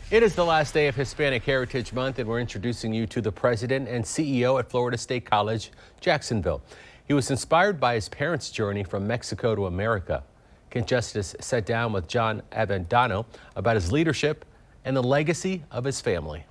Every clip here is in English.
It is the last day of Hispanic Heritage Month, and we're introducing you to the president and CEO at Florida State College, Jacksonville. He was inspired by his parents' journey from Mexico to America. Kent Justice sat down with John Avendano about his leadership and the legacy of his family.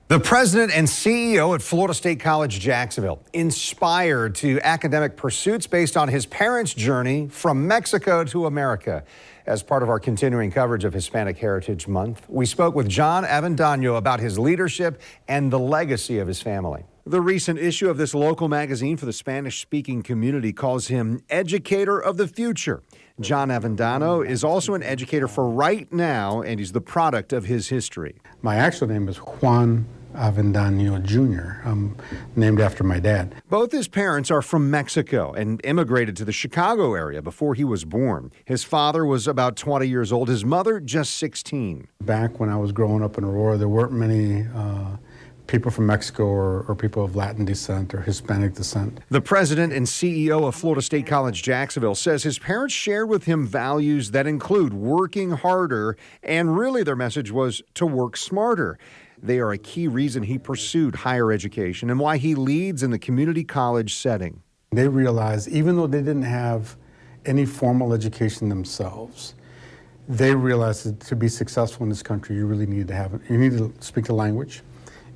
The president and CEO at Florida State College, Jacksonville, inspired to academic pursuits based on his parents' journey from Mexico to America. As part of our continuing coverage of Hispanic Heritage Month, we spoke with John Avendano about his leadership and the legacy of his family. The recent issue of this local magazine for the Spanish-speaking community calls him Educator of the Future. John Avendano is also an educator for right now, and he's the product of his history. My actual name is Juan Avendano Jr. I'm named after my dad. Both his parents are from Mexico and immigrated to the Chicago area before he was born. His father was about 20 years old, his mother just 16. Back when I was growing up in Aurora, there weren't many people from Mexico or people of Latin descent or Hispanic descent. The president and CEO of Florida State College Jacksonville says his parents shared with him values that include working harder, and really their message was to work smarter. They are a key reason he pursued higher education and why he leads in the community college setting. They realized even though they didn't have any formal education themselves, they realized that to be successful in this country, you really need to speak the language,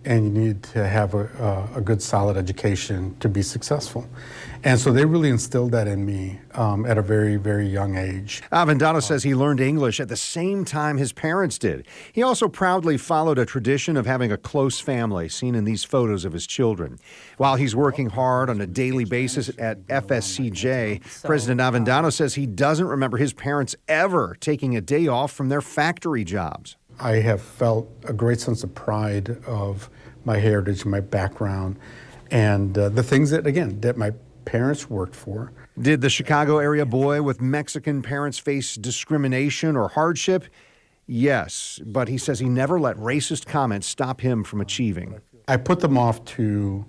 and you need to have a good, solid education to be successful. And so they really instilled that in me at a very, very young age. Avendano says he learned English at the same time his parents did. He also proudly followed a tradition of having a close family, seen in these photos of his children. While he's working hard on a daily basis at FSCJ, President Avendano says he doesn't remember his parents ever taking a day off from their factory jobs. I have felt a great sense of pride of my heritage, my background, and the things that my parents worked for. Did the Chicago area boy with Mexican parents face discrimination or hardship? Yes, but he says he never let racist comments stop him from achieving. I put them off to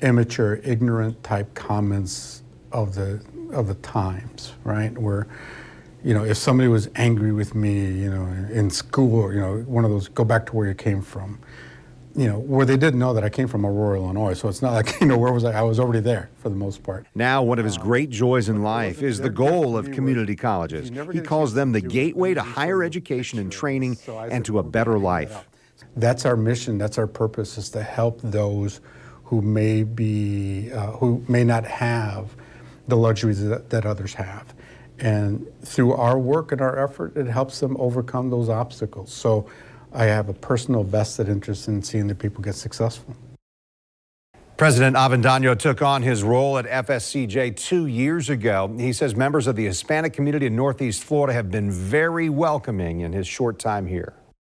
immature, ignorant type comments of the times, right? Where, if somebody was angry with me, in school, one of those, go back to where you came from, where they didn't know that I came from Aurora, Illinois. So it's not like, where was I? I was already there for the most part. Now, one of his great joys in life is the goal of community colleges. He calls them the gateway to higher education and training and to a better life. That's our mission. That's our purpose, is to help those who may not have the luxuries that others have. And through our work and our effort, it helps them overcome those obstacles. So I have a personal vested interest in seeing that people get successful. President Avendano took on his role at FSCJ 2 years ago. He says members of the Hispanic community in Northeast Florida have been very welcoming in his short time here.